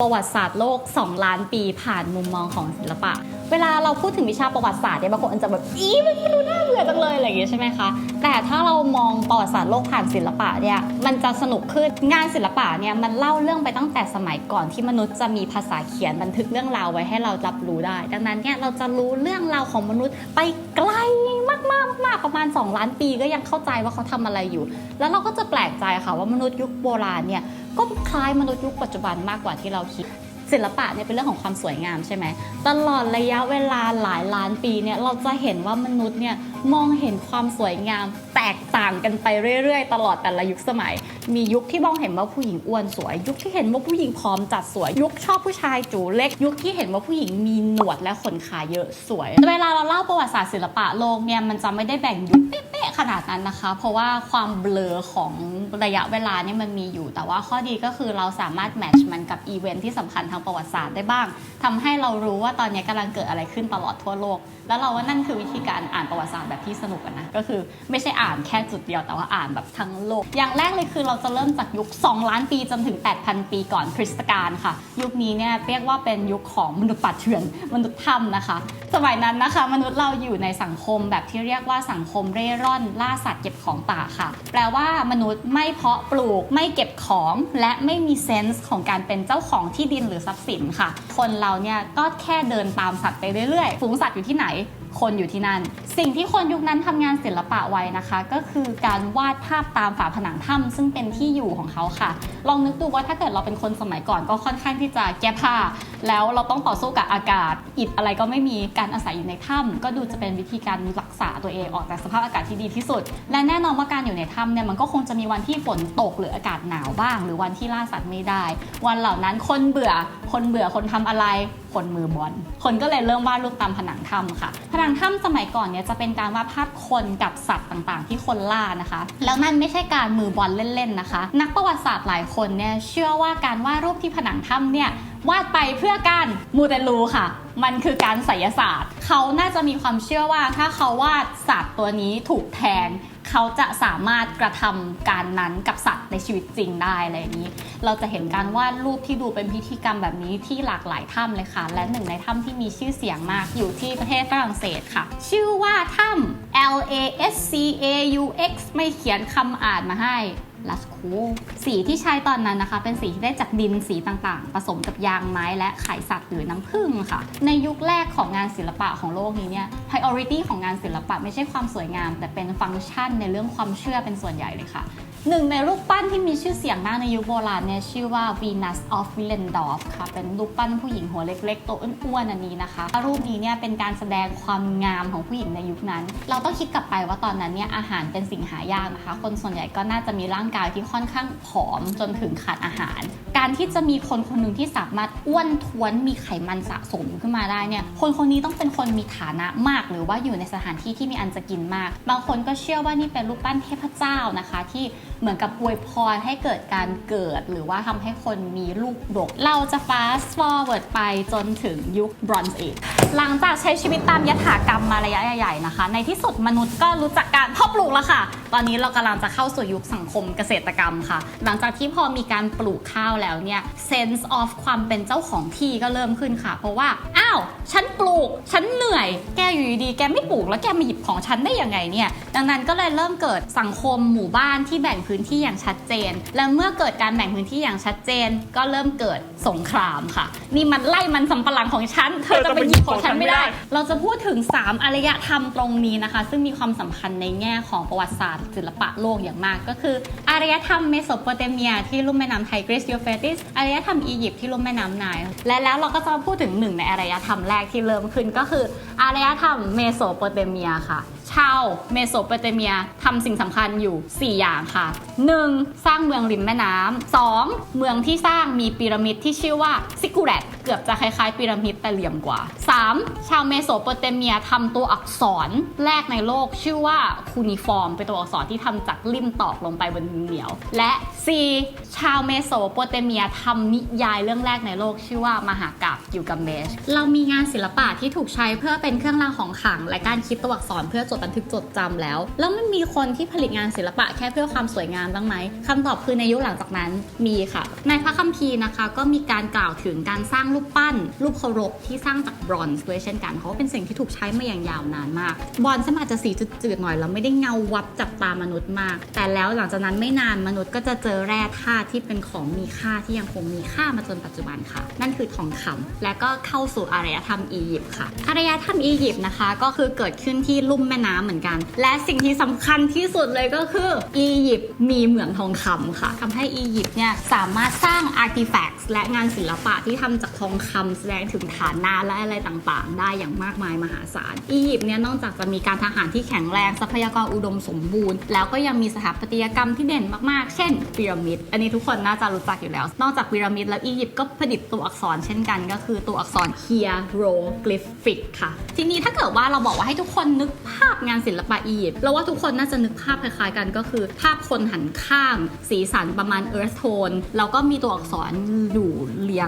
ประวัติศาสตร์โลก2 ล้านปีผ่านมุมมองของศิลปะเวลาเราพูดถึงวิชาประวัติศาสตร์เนี่ยบางคนอาจจะแบบมันไม่รู้น่าเบื่อจังเลยอะไรอย่างเงี้ยใช่ไหมคะแต่ถ้าเรามองประวัติศาสตร์โลกผ่านศิลปะเนี่ยมันจะสนุกขึ้นงานศิลปะเนี่ยมันเล่าเรื่องไปตั้งแต่สมัยก่อนที่มนุษย์จะมีภาษาเขียนบันทึกเรื่องราวไว้ให้เรารับรู้ได้ดังนั้นเนี่ยเราจะรู้เรื่องราวของมนุษย์ไปไกลมากประมาณ2 ล้านปีก็ยังเข้าใจว่าเขาทำอะไรอยู่แล้วเราก็จะแปลกใจค่ะว่ามนุษย์ยุคโบราณเนี่ยก็คล้ายมนุษย์ยุคปัจจุบันมากกว่าที่เราคิดศิลปะเนี่ยเป็นเรื่องของความสวยงามใช่ไหมตลอดระยะเวลาหลายล้านปีเนี่ยเราจะเห็นว่ามนุษย์เนี่ยมองเห็นความสวยงามแตกต่างกันไปเรื่อยๆตลอดแต่ละยุคสมัยมียุคที่มองเห็นว่าผู้หญิงอ้วนสวยยุคที่เห็นว่าผู้หญิงผอมจัดสวยยุคชอบผู้ชายจูเล็กยุคที่เห็นว่าผู้หญิงมีหนวดและขนขาเยอะสวยเวลาเราเล่าประวัติศาสตร์ศิลปะโลกเนี่ยมันจะไม่ได้แบ่งยุคเป๊ะๆขนาดนั้นนะคะเพราะว่าความเบลอของระยะเวลาเนี่ยมันมีอยู่แต่ว่าข้อดีก็คือเราสามารถแมทช์มันกับอีเวนท์ที่สำคัญทางประวัติศาสตร์ได้บ้างทำให้เรารู้ว่าตอนนี้กำลังเกิดอะไรขึ้นตลอดทั่วโลกแล้วเราว่านั่นคือวิธีการอ่านประวัติศาสตร์แบบที่สนุกนะก็คือไม่ใช่อ่านแค่จุดเดียวแต่ว่าอ่านแบบทั้งโลกอย่างแรกเลยคือเราจะเริ่มจากยุค2 ล้านปีจนถึง 8,000 ปีก่อนคริสตกาลค่ะยุคนี้เนี่ยเรียกว่าเป็นยุคของมนุษย์ป่าเถื่อนมนุษย์ถ้ำนะคะสมัยนั้นนะคะมนุษย์เราอยู่ในสังคมแบบที่เรียกว่าสังคมเร่ร่อนล่าสัตว์เก็บของป่าค่ะแปลว่ามนุษย์ไม่เพาะปลูกไม่เก็บของและไม่มีเซนส์ของการเป็นเจ้าของที่ดินหรือทรัพย์สินค่ะคนเราเนี่ยก็แค่เดินตามสัตว์ไปเรื่อยๆฝูงสัตว์อยู่ที่ไหนคนอยู่ที่นั่นสิ่งที่คนยุคนั้นทำงานศิลปะไว้นะคะก็คือการวาดภาพตามฝาผนังถ้ำซึ่งเป็นที่อยู่ของเขาค่ะลองนึกดูว่าถ้าเกิดเราเป็นคนสมัยก่อนก็ค่อนข้างที่จะแก้ผ้าแล้วเราต้องต่อสู้กับอากาศอิฐอะไรก็ไม่มีการอาศัยอยู่ในถ้ำก็ดูจะเป็นวิธีการรักษาตัวเองออกจากสภาพอากาศที่ดีที่สุดและแน่นอนว่าการอยู่ในถ้ำเนี่ยมันก็คงจะมีวันที่ฝนตกหรืออากาศหนาวบ้างหรือวันที่ล่าสัตว์ไม่ได้วันเหล่านั้นคนเบื่อคนทำอะไรคนมือบอลคนก็เลยเริ่มวาดรูปตามผนังถ้ำค่ะผนังถ้ำสมัยก่อนเนี่ยจะเป็นการวาดภาพคนกับสัตว์ต่างๆที่คนล่านะคะแล้วนั่นไม่ใช่การมือบอลเล่นๆนะคะนักประวัติศาสตร์หลายคนเนี่ยเชื่อว่าการวาดรูปที่ผนังถ้ำเนี่ยวาดไปเพื่อการมูเตลูค่ะมันคือการไสยศาสตร์เขาน่าจะมีความเชื่อว่าถ้าเขาวาดสัตว์ตัวนี้ถูกแทงเขาจะสามารถกระทำการนั้นกับสัตว์ในชีวิตจริงได้อะไรอย่างนี้เราจะเห็นการวาดรูปที่ดูเป็นพิธีกรรมแบบนี้ที่หลากหลายถ้ำเลยค่ะและหนึ่งในถ้ำที่มีชื่อเสียงมากอยู่ที่ประเทศฝรั่งเศสค่ะชื่อว่าถ้ำ LASCAUX ไม่เขียนคำอ่านมาให้ลัสคูสีที่ใช้ตอนนั้นนะคะเป็นสีที่ได้จากดินสีต่างๆผสมกับยางไม้และไข่สัตว์หรือน้ำผึ้งค่ะในยุคแรกของงานศิลปะของโลกนี้เนี่ย priority ของงานศิลปะไม่ใช่ความสวยงามแต่เป็นฟังก์ชันในเรื่องความเชื่อเป็นส่วนใหญ่เลยค่ะหนึ่งในรูปปั้นที่มีชื่อเสียงมากในยุคโบราณเนี่ยชื่อว่า Venus of Willendorf ค่ะเป็นรูปปั้นผู้หญิงหัวเล็กๆตัวอ้วนๆอันนี้นะคะรูปนี้เนี่ยเป็นการแสดงความงามของผู้หญิงในยุคนั้นเราต้องคิดกลับไปว่าตอนนั้นเนี่ยอาหารเป็นสิ่งหายากนะคะคนส่วนใหญ่ก็น่าจะมีร่างกายที่ค่อนข้างผอมจนถึงขาดอาหารการที่จะมีคนคนหนึ่งที่สามารถอ้วนท้วนมีไขมันสะสมขึ้นมาได้เนี่ยคนนี้ต้องเป็นคนมีฐานะมากหรือว่าอยู่ในสถานที่ที่มีอันจะกินมากบางคนก็เชื่อว่านี่เป็นรูปปั้นเทพเจ้านะคะที่เหมือนกับอวยพรให้เกิดการเกิดหรือว่าทำให้คนมีลูกดกเราจะ fast forward ไปจนถึงยุค Bronze Age หลังจากใช้ชีวิตตามยถากรรมมาระยะใหญ่ๆนะคะในที่สุดมนุษย์ก็รู้จักการเพาะปลูกแล้วค่ะตอนนี้เรากำลังจะเข้าสู่ยุคสังคมเกษตรกรรมค่ะหลังจากที่พอมีการปลูกข้าวแล้วเนี่ย sense of ความเป็นเจ้าของที่ก็เริ่มขึ้นค่ะเพราะว่าอ้าวฉันปลูกฉันเหนื่อยแกอยู่ดีๆแกไม่ปลูกแล้วแกมาหยิบของฉันได้ยังไงเนี่ยดังนั้นก็เลยเริ่มเกิดสังคมหมู่บ้านที่แบ่งพื้นที่อย่างชัดเจนและเมื่อเกิดการแบ่งพื้นที่อย่างชัดเจนก็เริ่มเกิดสงครามค่ะนี่มันไล่มันสำปะหลังของฉันเธอจะไปหยิบของฉันไม่ได้เราจะพูดถึง3อารยธรรมตรงนี้นะคะซึ่งมีความสำคัญในแง่ของประวัติศาสตร์ศิลปะโลกอย่างมากก็คืออารยธรรมเมโสโปเตเมียที่ลุ่มแม่น้ำไทกริสยูเฟรติสอารยธรรมอียิปต์ที่ลุ่มแม่น้ำไนล์และแล้วเราก็จะพูดถึงหนึ่งในอารยธรรมแรกที่เริ่มขึ้นก็คืออารยธรรมเมโสโปเตเมียค่ะชาวเมโสโปเตเมียทำสิ่งสำคัญอยู่4อย่างค่ะ 1. สร้างเมืองริมแม่น้ำ 2. เมืองที่สร้างมีพีระมิดที่ชื่อว่าซิกูแรตเกือบจะคล้ายๆพีระมิดแต่เหลี่ยมกว่า 3. ชาวเมโสโปเตเมียทำตัวอักษรแรกในโลกชื่อว่าคูนิฟอร์มเป็นตัวอักษรที่ทำจากลิ่มตอกลงไปบนดินเหนียวและ 4. ชาวเมโสโปเตเมียทำนิยายเรื่องแรกในโลกชื่อว่ามหากาพย์กิลกาเมชเรามีงานศิลปะที่ถูกใช้เพื่อเป็นเครื่องรางของขลังและการคิดตัวอักษรเพื่อจด ดบันทึกจดจำแล้วมันมีคนที่ผลิตงานศิลปะแค่เพื่อความสวยงามบ้างไหมคำตอบคือในยุคหลังจากนั้นมีค่ะในพระคัมภีร์นะคะก็มีการกล่าวถึงการสร้างรูปปั้นรูปเคารพที่สร้างจากบรอนซ์ด้วยเช่นกันเพราะว่าเป็นสิ่งที่ถูกใช้มาอย่างยาวนานมากบรอนซ์อาจจะสีจืดๆหน่อยแล้วไม่ได้เงาวับจับตามนุษย์มากแต่แล้วหลังจากนั้นไม่นานมนุษย์ก็จะเจอแร่ธาตุที่เป็นของมีค่าที่ยังคงมีค่ามาจนปัจจุบันค่ะนั่นคือทองคำและก็เข้าสู่อารยธรรมอียิปต์ค่ะอารยธรรมอียิปต์นะคะก็คือเกิดขึ้นที่ลุ่มแม่น้ำเหมือนกันและสิ่งที่สำคัญที่สุดเลยก็คืออียิปต์มีเหมืองทองคำค่ะทำให้อียิปต์เนี่ยสามารถสร้างอาร์ติแฟกต์และงานศิลปะที่ทำจากทองคำแสดงถึงฐานะและอะไรต่างๆได้อย่างมากมายมหาศาลอียิปต์เนี่ยนอกจากจะมีการทหารที่แข็งแรงทรัพยากรอุดมสมบูรณ์แล้วก็ยังมีสถาปัตยกรรมที่เด่นมากๆเช่นพีระมิดอันนี้ทุกคนน่าจะรู้จักอยู่แล้วนอกจากพีระมิดแล้วอียิปต์ก็ผลิตตัวอักษรเช่นกันก็คือตัวอักษร hieroglyphic ค่ะทีนี้ถ้าเกิดว่าเราบอกว่าให้ทุกคนนึกภาพงานศิลปะอียิปต์แล้วว่าทุกคนน่าจะนึกภาพคล้ายๆกันก็คือภาพคนหันข้างสีสันประมาณ earth tone แล้วก็มีตัวอักษรอยู่เรีย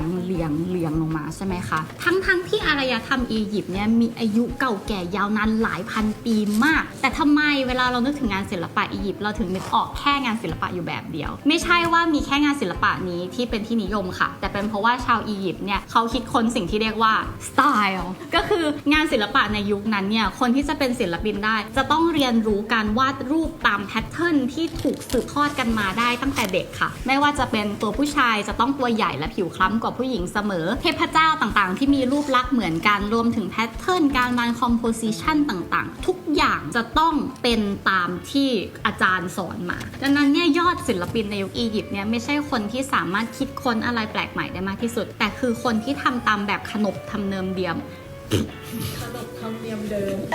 งลงมาใช่ไหมคะทั้งที่อารยธรรมอียิปต์เนี่ยมีอายุเก่าแก่ยาวนานหลายพันปีมากแต่ทำไมเวลาเรานึกถึงงานศิลปะอียิปต์เราถึงนึกออกแค่งานศิลปะอยู่แบบเดียวไม่ใช่ว่ามีแค่งานศิลปะนี้ที่เป็นที่นิยมค่ะแต่เป็นเพราะว่าชาวอียิปต์เนี่ยเขาคิดค้นสิ่งที่เรียกว่าสไตล์ก็คืองานศิลปะในยุคนั้นเนี่ยคนที่จะเป็นศิลปินได้จะต้องเรียนรู้การวาดรูปตามแพทเทิร์นที่ถูกสืบทอดกันมาได้ตั้งแต่เด็กค่ะไม่ว่าจะเป็นตัวผู้ชายจะต้องตัวใหญ่และผิวคล้ำกว่าผู้หญิงเสมอเทพเจ้าต่างๆที่มีรูปลักษณ์เหมือนกันรวมถึงแพทเทิร์นการวางคอมโพสิชันต่างๆทุกอย่างจะต้องเป็นตามที่อาจารย์สอนมาดังนั้นเนี่ยยอดศิลปินในยุคอียิปต์เนี่ยไม่ใช่คนที่สามารถคิดค้นอะไรแปลกใหม่ได้มากที่สุดแต่คือคนที่ทำตามแบบขนบธรรมเนียมเดิม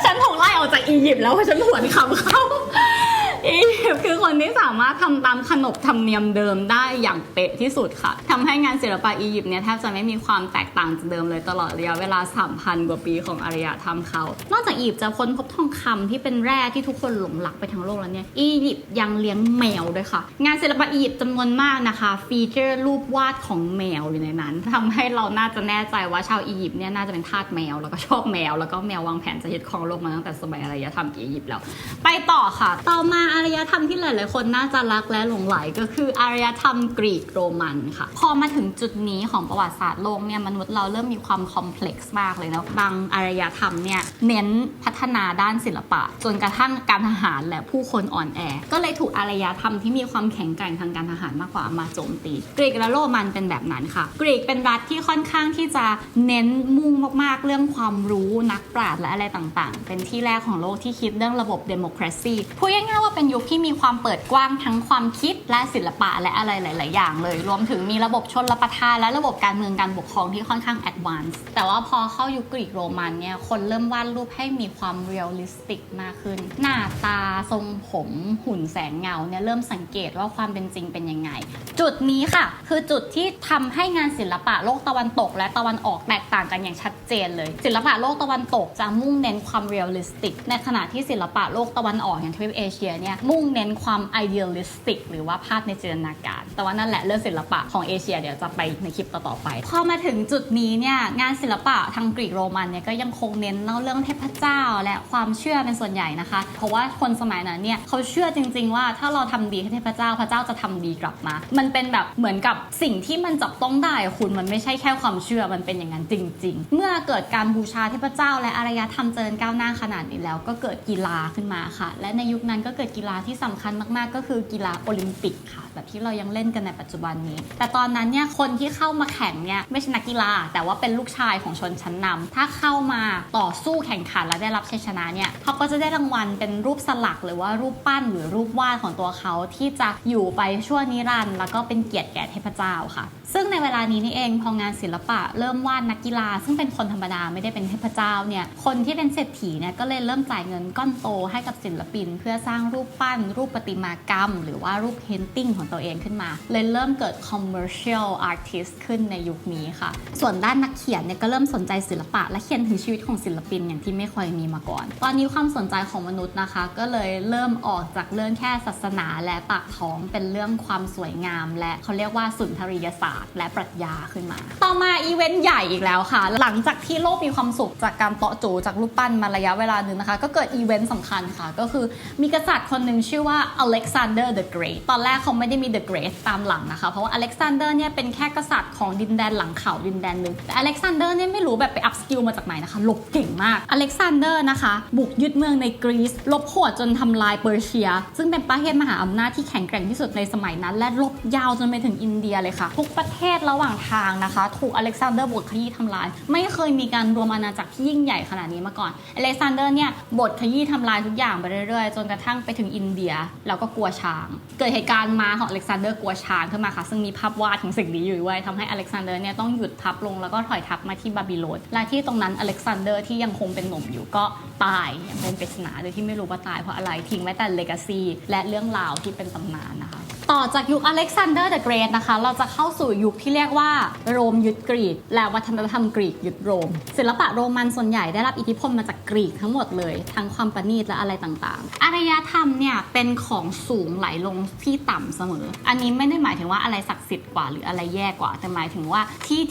ฉันถูกไล่ออกจากอียิปต์แล้วเพราะฉันหวนคำเข้าอียิปต์คือคนที่สามารถทำตามขนบธรรมเนียมเดิมได้อย่างเป๊ะที่สุดค่ะทำให้งานศิลปะอียิปต์เนี่ยแทบจะไม่มีความแตกต่างจากเดิมเลยตลอดระยะเวลา 3,000 กว่าปีของอารยธรรมเขานอกจากอียิปต์จะค้นพบทองคำที่เป็นแร่ที่ทุกคนหลงรักไปทั้งโลกแล้วเนี่ยอียิปต์ยังเลี้ยงแมวด้วยค่ะงานศิลปะอียิปต์จำนวนมากนะคะฟีเจอร์รูปวาดของแมวอยู่ในนั้นทำให้เราน่าจะแน่ใจว่าชาวอียิปต์เนี่ยน่าจะเป็นทาสแมวแล้วก็ชอบแมวแล้วก็แมววางแผนจะยึดครองโลกมาตั้งแต่สมัยอารยธรรมอียิปต์แล้วไปต่อค่ะต่อมาอารยธรรมที่หลายๆคนน่าจะรักและหลงใหลก็คืออารยธรรมกรีกโรมันค่ะพอมาถึงจุดนี้ของประวัติศาสตร์โลกเนี่ยมนุษย์เราเริ่มมีความคอมเพล็กซ์มากเลยนะบางอารยธรรมเนี่ยเน้นพัฒนาด้านศิลปะจนกระทั่งการทหารและผู้คนอ่อนแอก็เลยถูกอารยธรรมที่มีความแข็งแกร่งทางการทหารมากกว่ามาโจมตีกรีกและโรมันเป็นแบบนั้นค่ะกรีกเป็นรัฐที่ค่อนข้างที่จะเน้นมุ่งมากๆเรื่องความรู้นักปราชญ์และอะไรต่างๆเป็นที่แรกของโลกที่คิดเรื่องระบบเดโมแครซีพูดง่ายๆว่าเป็นยุคที่มีความเปิดกว้างทั้งความคิดและศิลปะและอะไรหลายๆอย่างเลยรวมถึงมีระบบชนประทานและระบบการเมืองการปกครองที่ค่อนข้างแอดวานซ์แต่ว่าพอเข้ายุคกรีกโรมันเนี่ยคนเริ่มวาดรูปให้มีความเรียลลิสติกมากขึ้นหน้าตาทรงผมหุ่นแสงเงาเนี่ยเริ่มสังเกตว่าความเป็นจริงเป็นยังไงจุดนี้ค่ะคือจุดที่ทำให้งานศิลปะโลกตะวันตกและตะวันออกแตกต่างกันอย่างชัดเจนเลยศิลปะโลกตะวันตกจะมุ่งเน้นความเรียลลิสติกในขณะที่ศิลปะโลกตะวันออกอย่างทวีปเอเชียเนี่ยมุ่งเน้นความไอเดียลิสติกหรือว่าภาพในจินตนาการแต่ว่านั่นแหละเรื่องศิลปะของเอเชียเดี๋ยวจะไปในคลิปต่อๆไปพอมาถึงจุดนี้เนี่ยงานศิลปะทางกรีกโรมันเนี่ยก็ยังคงเน้นเล่าเรื่องเทพเจ้าและความเชื่อเป็นส่วนใหญ่นะคะเพราะว่าคนสมัยนั้นเนี่ยเขาเชื่อจริงๆว่าถ้าเราทำดีให้เทพเจ้าพระเจ้าจะทำดีกลับมามันเป็นแบบเหมือนกับสิ่งที่มันจับต้องได้คุณมันไม่ใช่แค่ความเชื่อมันเป็นอย่างนั้นจริงๆเมื่อเกิดการบูชาเทพเจ้าและอารยธรรมเจริญก้าวหน้าขนาดนี้แล้วก็เกิดกีฬาขึ้นมาค่ะและในยุคนั้นก็เกิดกีฬาที่สำคัญมากๆก็คือกีฬาโอลิมปิกค่ะแบบที่เรายังเล่นกันในปัจจุบันนี้แต่ตอนนั้นเนี่ยคนที่เข้ามาแข่งเนี่ยไม่ใช่นักกีฬาแต่ว่าเป็นลูกชายของชนชั้นนำถ้าเข้ามาต่อสู้แข่งขันและได้รับชัยชนะเนี่ยเขาก็จะได้รางวัลเป็นรูปสลักหรือว่ารูปปั้นหรือรูปวาดของตัวเขาที่จะอยู่ไปชั่วนิรันดร์แล้วก็เป็นเกียรติแก่เทพเจ้าค่ะซึ่งในเวลานี้นี่เองพองานศิลปะเริ่มวาดนักกีฬาซึ่งเป็นคนธรรมดาไม่ได้เป็นเทพเจ้าเนี่ยคนที่เป็นเศรษฐีเนี่ยก็เลยเริ่มจ่ายเงินก้อนโตให้กับศิลปินเพื่อสร้างรูป ปปั้นรูปประติมากรรมหรือว่ารูปเพนติ้งของตัวเองขึ้นมาเลยเริ่มเกิด commercial artist ขึ้นในยุคนี้ค่ะส่วนด้านนักเขียนเนี่ยก็เริ่มสนใจศิลปะและเขียนถึงชีวิตของศิลปินอย่างที่ไม่เคยมีมาก่อนตอนนี้ความสนใจของมนุษย์นะคะก็เลยเริ่มออกจากเรื่องแค่ศาสนาและปากท้องเป็นเรื่องความสวยงามและเขาเรียกว่าสุนทรียศาสตร์และปรัชญาขึ้นมาต่อมาอีเวนต์ใหญ่อีกแล้วค่ะหลังจากที่โลกมีความสุขจากการเปาะจูจากรูปปั้นมาระยะเวลาหนึ่งนะคะก็เกิดอีเวนต์สำคัญค่ะก็คือมีกษัตริย์คนหนึ่งชื่อว่า Alexander the Great ตอนแรกเขาไม่ได้มี the Great ตามหลังนะคะเพราะว่า Alexander เนี่ยเป็นแค่กษัตริย์ของดินแดนหลังเขาดินแดนหนึ่งแต่ Alexander เนี่ยไม่รู้แบบไป up skill มาจากไหนนะคะลบเก่งมาก Alexander นะคะบุกยึดเมืองในกรีซลบโหดจนทำลายเปอร์เซียซึ่งเป็นประเทศมหาอำนาจที่แข็งแกร่งที่สุดในสมัยนั้นและลบยาวจนไปถึงอินเดียเลยค่ะทุกประเทศระหว่างทางนะคะถูก Alexander บุกขยี้ทำลายไม่เคยมีการรวมอาณาจักรที่ยิ่งใหญ่ขนาดนี้มาก่อน Alexander เนี่ยบทขยี้ทำลายทุกอย่างไปเรื่อยๆจนกระทั่งไปถึงอินเดียแล้วก็กลัวช้างเกิดเหตุการณ์มาของ Alexander กลัวช้างขึ้นมาค่ะซึ่งมีภาพวาดของสิ่งนี้อยู่ด้วยทำให้ Alexander เนี่ยต้องหยุดทัพลงแล้วก็ถอยทัพมาที่บาบิโลนและที่ตรงนั้น Alexander ที่ยังคงเป็นหนุ่มอยู่ก็ตายอย่างเป็นปริศนาโดยที่ไม่รู้ว่าตายเพราะอะไรทิ้งไว้แต่ legacy และเรื่องราวที่เป็นตำนานนะคะต่อจากยุค Alexander the Great นะคะเราจะเข้าสู่ยุคที่เรียกว่าโรมยึดกรีกและวัฒนธรรมกรีกยึดโรมศิลปะโรมันส่วนใหญ่ได้รับอิทธิพลมาจากกรีกทั้งหมดเลยทั้งความประณีตและอะไรต่างๆอารยธรรมเนี่ยเป็นของสูงไหลลงที่ต่ำเสมออันนี้ไม่ได้หมายถึงว่าอะไรศักดิ์สิทธิ์กว่าหรืออะไรแย่กว่าแต่หมายถึงว่า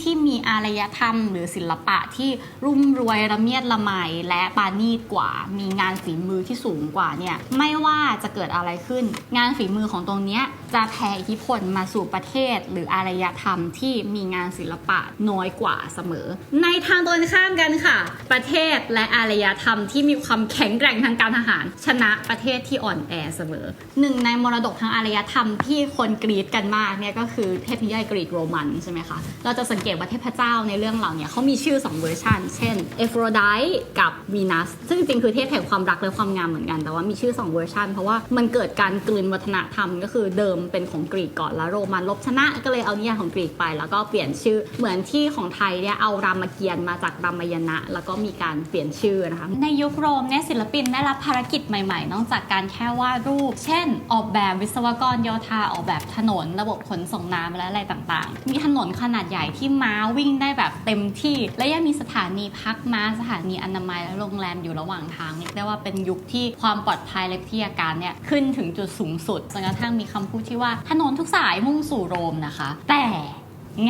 ที่มีอารยธรรมหรือศิลปะที่รุ่มรวยระเมียดละไมและปราณีตกว่ามีงานฝีมือที่สูงกว่าเนี่ยไม่ว่าจะเกิดอะไรขึ้นงานฝีมือของตรงเนี้ยจะแผ่อิทธิพลมาสู่ประเทศหรืออารยธรรมที่มีงานศิลปะน้อยกว่าเสมอในทางตรงข้ามกันค่ะประเทศและอารยธรรมที่มีความแข็งแกร่งทางการทหารชนะประเทศที่อ่อนแอเสมอหนึ่งในมรดกทางอารยธรรมที่คนกรีดกันมากเนี่ยก็คือเทพนิยายกรีกโรมันใช่ไหมคะเราจะสังเกตว่าเทพเจ้าในเรื่องเหล่านี้เขามีชื่อ2เวอร์ชันเช่นเอฟโรไดต์กับวีนัสซึ่งจริงๆคือเทพแห่งความรักและความงามเหมือนกันแต่ว่ามีชื่อ2เวอร์ชันเพราะว่ามันเกิดการกลืนวัฒนธรรมก็คือเดิมเป็นของกรีกก่อนแล้วโรมันลบชนะก็เลยเอานิยายของกรีกไปแล้วก็เปลี่ยนชื่อเหมือนที่ของไทยเนี่ยเอารามเกียรติ์มาจากรามายณะแล้วก็มีการเปลี่ยนชื่อนะคะในยุคโรมเนี่ยศิลปินได้รับภารกิจใหม่ๆนอกจากการแค่วาดรูปเช่นออกแบบวิศวกรโยธาออกแบบถนนระบบขนส่งน้ำและอะไรต่างๆมีถนนขนาดใหญ่ที่ม้าวิ่งได้แบบเต็มที่และยังมีสถานีพักม้าสถานีอนามัยและโรงแรมอยู่ระหว่างทางเรียกได้ว่าเป็นยุคที่ความปลอดภัยและวิทยาการเนี่ยขึ้นถึงจุดสูงสุดจนกระทั่งมีคำพูดที่ว่าถนนทุกสายมุ่งสู่โรมนะคะแต่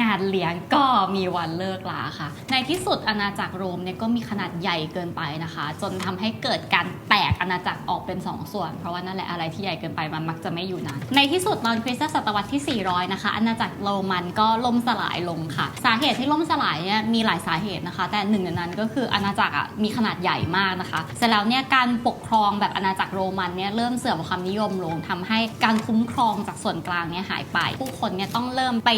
งานเลี้ยงก็มีวันเลิกลาค่ะในที่สุดอาณาจักรโรมเนี่ยก็มีขนาดใหญ่เกินไปนะคะจนทำให้เกิดการแตกอาณาจักรออกเป็น2ส่วนเพราะว่านั่นแหละอะไรที่ใหญ่เกินไปมันมักจะไม่อยู่นานในที่สุดตอนคริสตศตวรรษที่400นะคะอาณาจักรโรมันก็ล่มสลายลงค่ะสาเหตุที่ล่มสลายเนี่ยมีหลายสาเหตุนะคะแต่หนึ่งในนั้นก็คืออาณาจักรมีขนาดใหญ่มากนะคะเสร็จแล้วเนี่ยการปกครองแบบอาณาจักรโรมันเนี่ยเริ่มเสื่อมความนิยมลงทำให้การคุ้มครองจากส่วนกลางเนี่ยหายไปผู้คนเนี่ยต้องเริ่มไป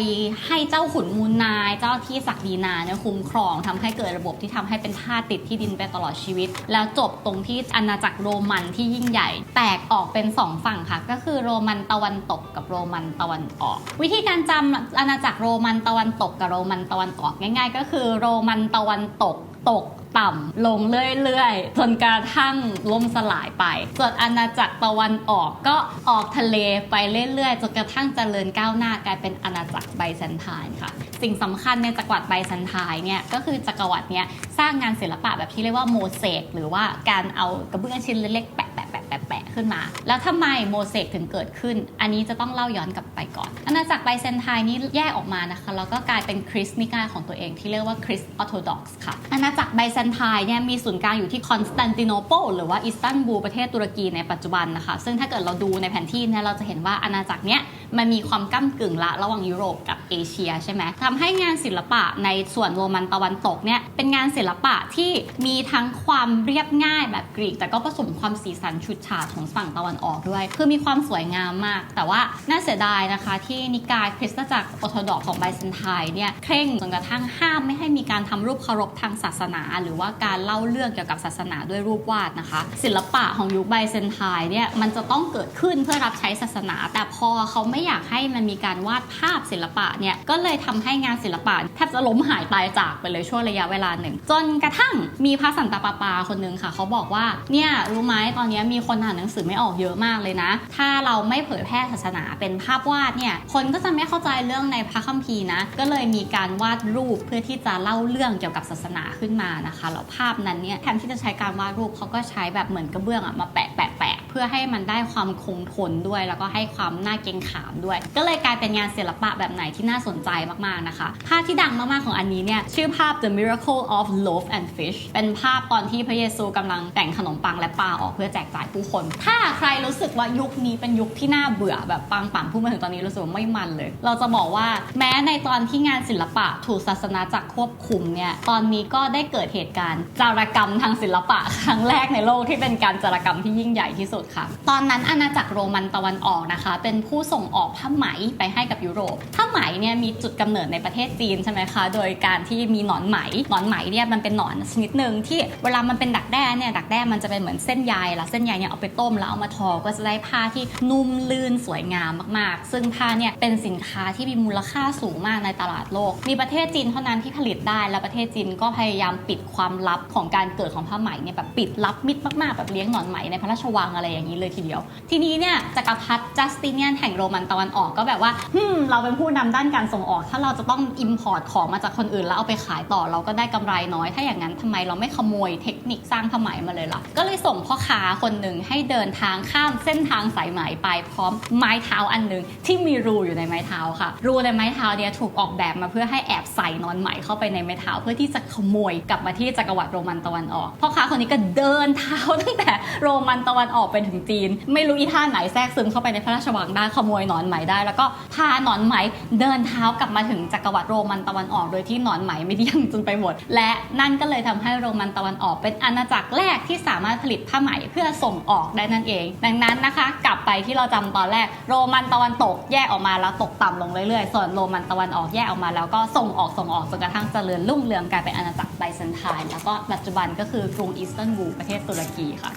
ให้เจ้าขุนมูลนายเจ้าที่ศักดินาเนี่ยคุ้มครองทำให้เกิดระบบที่ทำให้เป็นทาสติดที่ดินไปตลอดชีวิตแล้วจบตรงที่อาณาจักรโรมันที่ยิ่งใหญ่แตกออกเป็น2ฝั่งค่ะก็คือโรมันตะวันตกกับโรมันตะวันออกวิธีการจำอาณาจักรโรมันตะวันตกกับโรมันตะวันออกง่ายๆก็คือโรมันตะวันตกต่ำลงเรื่อยๆจนกระทั่งล่มสลายไปส่วนอาณาจักรตะวันออกก็ออกทะเลไปเรื่อยๆจนกระทั่งเจริญก้าวหน้ากลายเป็นอาณาจักรไบแซนไทน์ค่ะสิ่งสำคัญในจักรวรรดิไบแซนไทน์เนี่ยก็คือจักรวรรดิเนี้ยสร้างงานศิลปะแบบที่เรียกว่าโมเสกหรือว่าการเอากระเบื้องชิ้นเล็กๆแปะขึ้นมาแล้วทำไมโมเสกถึงเกิดขึ้นอันนี้จะต้องเล่าย้อนกลับไปก่อนอาณาจักรไบแซนไทน์นี้แยกออกมานะคะแล้วก็กลายเป็นคริสต์นิกายของตัวเองที่เรียกว่าคริสต์ออร์โธดอกซ์ค่ะอาณาจักรไบแซนไทน์เนี่ยมีศูนย์กลางอยู่ที่คอนสแตนติโนเปิลหรือว่าอิสตันบูลประเทศตุรกีในปัจจุบันนะคะซึ่งถ้าเกิดเราดูในแผนที่เนี่ยเราจะเห็นว่าอาณาจักรเนี้ยมันมีความก้ำกึ่งละระหว่างยุโรปกับเอเชียใช่ไหมทำให้งานศิลปะในส่วนโรมันตะวันตกเนี่ยเป็นงานศิลปะที่มีทั้งความเรียบง่ายแบบกรีกแต่ก็ผสมความสีสันฉูดฉาดของฝั่งตะวันออกด้วยคือมีความสวยงามมากแต่ว่าน่าเสียดายนะคะที่นิกายคริสตจักรออร์โธดอกซ์ของไบแซนไทน์เนี่ยเคร่งจนกระทั่งห้ามไม่ให้มีการทำรูปเคารพทางศาสนาหรือว่าการเล่าเรื่องเกี่ยวกับศาสนาด้วยรูปวาดนะคะศิลปะของยุคไบแซนไทน์เนี่ยมันจะต้องเกิดขึ้นเพื่อรับใช้ศาสนาแต่พอเขาไม่ ไม่อยากให้มันมีการวาดภาพศิลปะเนี่ยก็เลยทำให้งานศิลปะแทบจะล้มหายตายจากไปเลยช่วงระยะเวลาหนึ่งจนกระทั่งมีพระสันตะปาปาคนนึงค่ะเขาบอกว่าเนี่ยรู้ไหมตอนนี้มีคนอ่านหนังสือไม่ออกเยอะมากเลยนะถ้าเราไม่เผยแพร่ศาสนาเป็นภาพวาดเนี่ยคนก็จะไม่เข้าใจเรื่องในพระคัมภีร์นะก็เลยมีการวาดรูปเพื่อที่จะเล่าเรื่องเกี่ยวกับศาสนาขึ้นมานะคะแล้วภาพนั้นเนี่ยแทนที่จะใช้การวาดรูปเขาก็ใช้แบบเหมือนกระเบื้องมาแปะเพื่อให้มันได้ความคงทนด้วยแล้วก็ให้ความน่าเกรงขามด้วยก็เลยกลายเป็นงานศิลปะแบบไหนที่น่าสนใจมากๆนะคะภาพที่ดังมากๆของอันนี้เนี่ยชื่อภาพ The Miracle of Loaf and Fish เป็นภาพตอนที่พระเยซูกำลังแต่งขนมปังและปลาออกเพื่อแจกจ่ายผู้คนถ้าใครรู้สึกว่ายุคนี้เป็นยุคที่น่าเบื่อแบบปังพูดมาถึงตอนนี้รู้สึกว่าไม่มันเลยเราจะบอกว่าแม้ในตอนที่งานศิลปะถูกศาสนาจักรควบคุมเนี่ยตอนนี้ก็ได้เกิดเหตุการณ์จารกรรมทางศิลปะครั้งแรกในโลกที่เป็นการจารกรรมที่ยิ่งใหญ่ที่สุดค่ะตอนนั้นอาณาจักรโรมันตะวันออกนะคะเป็นผู้ส่งออกผ้าไหมไปให้กับยุโรปผ้าไหมเนี่ยมีจุดกำเนิดในประเทศจีนใช่ไหมคะโดยการที่มีหนอนไหมเนี่ยมันเป็นหนอนชนิดหนึ่งที่เวลามันเป็นดักแด้เนี่ยดักแด้มันจะเป็นเหมือนเส้นใยแล้วเส้นใยเนี่ยเอาไปต้มแล้วเอามาทอก็จะได้ผ้าที่นุ่มลื่นสวยงามมากๆซึ่งผ้าเนี่ยเป็นสินค้าที่มีมูลค่าสูงมากในตลาดโลกมีประเทศจีนเท่านั้นที่ผลิตได้และประเทศจีนก็พยายามปิดความลับของการเกิดของผ้าไหมเนี่ยแบบปิดลับมิดมากๆแบบเลี้ยงหนอนไหมในพระราชวังอะไรอย่างนี้เลยทีเดียวทีนี้เนี่ยจักรพรรดิจัสติเนียนแห่งโรมันตะวันออกก็แบบว่าเราเป็นผู้นำด้านการส่งออกถ้าเราจะต้องอิมพอร์ตของมาจากคนอื่นแล้วเอาไปขายต่อเราก็ได้กำไรน้อยถ้าอย่างนั้นทำไมเราไม่ขโมยเทคนิคสร้างผ้าไหมมาเลยล่ะก็เลยส่งพ่อค้าคนหนึ่งให้เดินทางข้ามเส้นทางสายไหมไปพร้อมไม้เท้าอันหนึ่งที่มีรูอยู่ในไม้เท้าค่ะรูในไม้เท้าเนี่ยถูกออกแบบมาเพื่อให้แอบใส่นอนไหมเข้าไปในไม้เท้าเพื่อที่จะขโมยกลับมาที่จักรวรรดิโรมันตะวันออกพ่อค้าคนนี้ก็เดินเท้าตั้งแต่โรมันตะวันออกไปถึงจีนไม่รู้อีท่าไหนแทรกซึมเข้าไปในพระราชวังได้ขโมยหนอนไหมได้แล้วก็พาหนอนไหมเดินเท้ากลับมาถึงจักรวรรดิโรมันตะวันออกโดยที่หนอนไหมไม่เดี้ยงจนไปหมดและนั่นก็เลยทำให้โรมันตะวันออกเป็นอาณาจักรแรกที่สามารถผลิตผ้าไหมเพื่อส่งออกได้นั่นเองดังนั้นนะคะกลับไปที่เราจำตอนแรกโรมันตะวันตกแยกออกมาแล้วตกต่ำลงเรื่อยๆส่วนโรมันตะวันออกแยกออกมาแล้วก็ส่งออกจนกระทั่งเจริญรุ่งเรืองกลายเป็นอาณาจักรไบแซนไทน์แล้วก็ปัจจุบันก็คือกรุงอิสตันบูลประเทศตุรกีค่ะ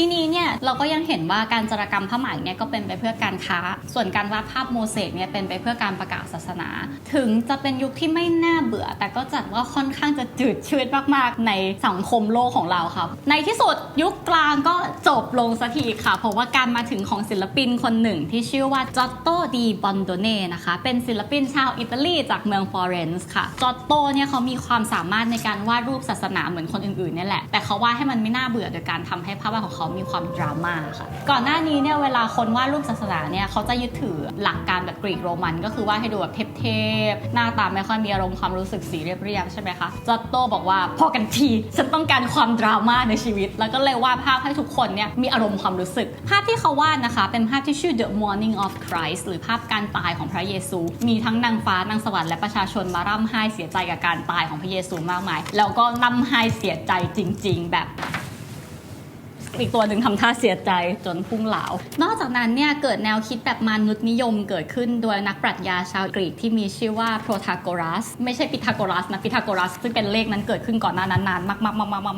ทีนี้เนี่ยเราก็ยังเห็นว่าการจารกรรมผ้าไหมเนี่ยก็เป็นไปเพื่อการค้าส่วนการวาดภาพโมเสกเนี่ยเป็นไปเพื่อการประกาศศาสนาถึงจะเป็นยุคที่ไม่น่าเบื่อแต่ก็จัดว่าค่อนข้างจะจืดชืดมากๆในสังคมโลกของเราครับในที่สุดยุคกลางก็จบลงสักทีค่ะเพราะว่าการมาถึงของศิลปินคนหนึ่งที่ชื่อว่าจอตโตดีบอนโดเน่นะคะเป็นศิลปินชาวอิตาลีจากเมืองฟลอเรนซ์ค่ะจอตโตเนี่ยเขามีความสามารถในการวาดรูปศาสนาเหมือนคนอื่นๆนี่แหละแต่เขาวาดให้มันไม่น่าเบื่อโดยการทำให้ภาพวาดของเขามีความดราม่าค่ะก่อนหน้านี้เนี่ยเวลาคนวาดรูปศาสนาเนี่ยเขาจะยึดถือหลักการแบบกรีกโรมันก็คือวาดให้ดูแบบเทพๆหน้าตาไม่ค่อยมีอารมณ์ความรู้สึกสีเรียบๆใช่ไหมคะจอตโตบอกว่าพอกันทีฉันต้องการความดราม่าในชีวิตแล้วก็เลยวาดภาพให้ทุกคนเนี่ยมีอารมณ์ความรู้สึกภาพที่เขาวาดนะคะเป็นภาพที่ชื่อ The Mourning of Christ หรือภาพการตายของพระเยซูมีทั้งนางฟ้านางสวรรค์และประชาชนมาร่ำไห้เสียใจกับการตายของพระเยซูมากมายแล้วก็ร่ำไห้เสียใจจริงๆแบบอีกตัวหนึ่งทำท่าเสียใจจนพุ่งเหลานอกจากนั้นเนี่ยเกิดแนวคิดแบบมนุษย์นิยมเกิดขึ้นโดยนักปรัชญาชาวกรีกที่มีชื่อว่าโพธาโกรัสไม่ใช่ปิทาโกรัสนะปิทาโกรัสซึ่งเป็นเลขนั้นเกิดขึ้นก่อนหน้านั้นนานม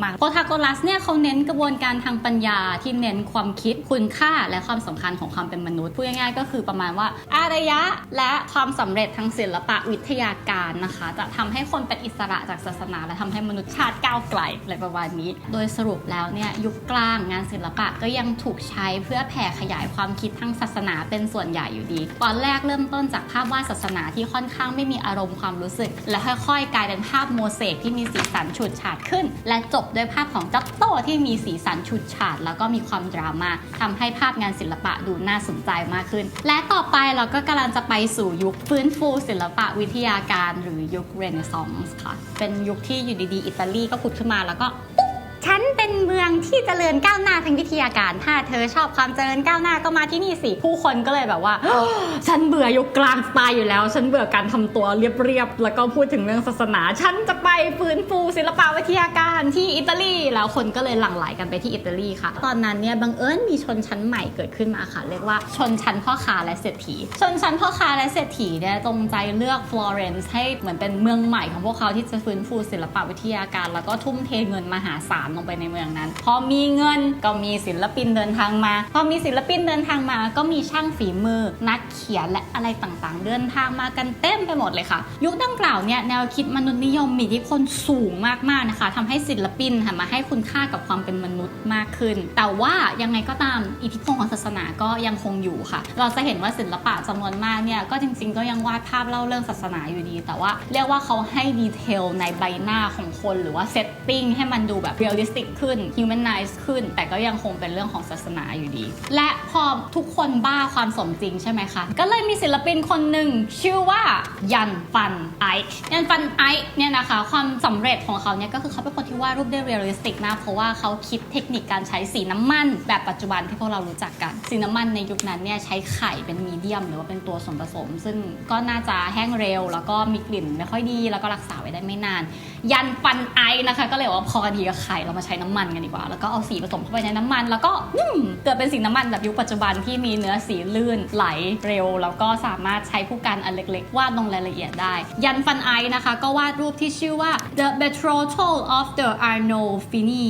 ากๆโพธาโกรัสเนี่ยเขาเน้นกระบวนการทางปัญญาที่เน้นความคิดคุณค่าและความสำคัญของความเป็นมนุษย์พูดง่ายๆก็คือประมาณว่าอารยะและความสำเร็จทางศิลปะวิทยาการนะคะจะทำให้คนเป็นอิสระจากศาสนาและทำให้มนุษยชาติก้าวไกลอะไรประมาณนี้โดยสรุปแล้วเนี่ยยุคกลางงานศิลปะก็ยังถูกใช้เพื่อแผ่ขยายความคิดทางศาสนาเป็นส่วนใหญ่อยู่ดีตอนแรกเริ่มต้นจากภาพวาดศาสนาที่ค่อนข้างไม่มีอารมณ์ความรู้สึกและค่อยๆกลายเป็นภาพโมเสกที่มีสีสันฉูดฉาดขึ้นและจบด้วยภาพของจอตโตที่มีสีสันฉูดฉาดแล้วก็มีความดราม่าทำให้ภาพงานศิลปะดูน่าสนใจมากขึ้นและต่อไปเราก็กำลังจะไปสู่ยุคฟื้นฟูศิลปะวิทยาการหรือยุคเรเนซองส์ค่ะเป็นยุคที่อยู่ดีๆอิตาลีก็ผุดขึ้นมาแล้วก็ฉันเป็นเมืองที่เจริญก้าวหน้าทางวิทยาการถ้าเธอชอบความเจริญก้าวหน้าก็มาที่นี่สิผู้คนก็เลยแบบว่า ฉันเบื่อยุคกลางสไตล์อยู่แล้วฉันเบื่อการทำตัวเรียบๆแล้วก็พูดถึงเรื่องศาสนาฉันจะไปฟื้นฟูศิลปะวิทยาการที่อิตาลีแล้วคนก็เลยหลั่งไหลกันไปที่อิตาลีค่ะตอนนั้นเนี่ยบังเอิญมีชนชั้นใหม่เกิดขึ้นมาค่ะเรียกว่าชนชั้นพ่อค้าและเศรษฐีชนชั้นพ่อค้าและเศรษฐีเนี่ยจงใจเลือกฟลอเรนซ์ให้เหมือนเป็นเมืองใหม่ของพวกเขาที่จะฟื้นฟูศิลปะวิทยาการแล้วก็ทุ่มเทเงินมหาศาล ลงไปในเมืองนั้นพอมีเงินก็มีศิลปินเดินทางมาพอมีศิลปินเดินทางมาก็มีช่างฝีมือนักเขียนและอะไรต่างๆเดินทางมากันเต็มไปหมดเลยค่ะยุคดังกล่าวเนี่ยแนวคิดมนุษยนิยมมีอิทธิพลสูงมากๆนะคะทำให้ศิลปินหันมาให้คุณค่ากับความเป็นมนุษย์มากขึ้นแต่ว่ายังไงก็ตามอิทธิพลของศาสนาก็ยังคงอยู่ค่ะเราจะเห็นว่าศิลปะจำนวนมากเนี่ยก็จริงๆก็ยังวาดภาพเล่าเรื่องศาสนาอยู่ดีแต่ว่าเรียกว่าเขาให้ดีเทลในใบหน้าของคนหรือว่าเซตติ้งให้มันดูแบบเรียลลิสติกขึ้น humanize ขึ้นแต่ก็ยังคงเป็นเรื่องของศาสนาอยู่ดีและพอทุกคนบ้าความสมจริงใช่ไหมคะก็เลยมีศิลปินคนหนึ่งชื่อว่ายันฟันไอค์เนี่ยนะคะความสำเร็จของเขาเนี่ยก็คือเขาเป็นคนที่วาดรูปได้เรียลลิสติกนะเพราะว่าเขาคิดเทคนิคการใช้สีน้ำมันแบบปัจจุบันที่พวกเรารู้จักกันสีน้ำมันในยุคนั้นเนี่ยใช้ไข่เป็นมีเดียมหรือว่าเป็นตัวส่วนผสมซึ่งก็น่าจะแห้งเร็วแล้วก็มีกลิ่นไม่ค่อยดีแล้วก็รักษาไว้ได้ไม่นานยันฟันไอค์นะคะก็เลยว่าพอดีกับไข่เรามาใช้น้ำมันกันดีกว่าแล้วก็เอาสีผสมเข้าไปในน้ำมันแล้วก็เกิดเป็นสีน้ำมันแบบยุคปัจจุบันที่มีเนื้อสีลื่นไหลเร็วแล้วก็สามารถใช้ผู้กันอันเล็กๆวาดลงรายละเอียดได้ยันฟันไอค์นะคะก็วาดรูปที่ชื่อว่า The Betrothal of the Arnolfini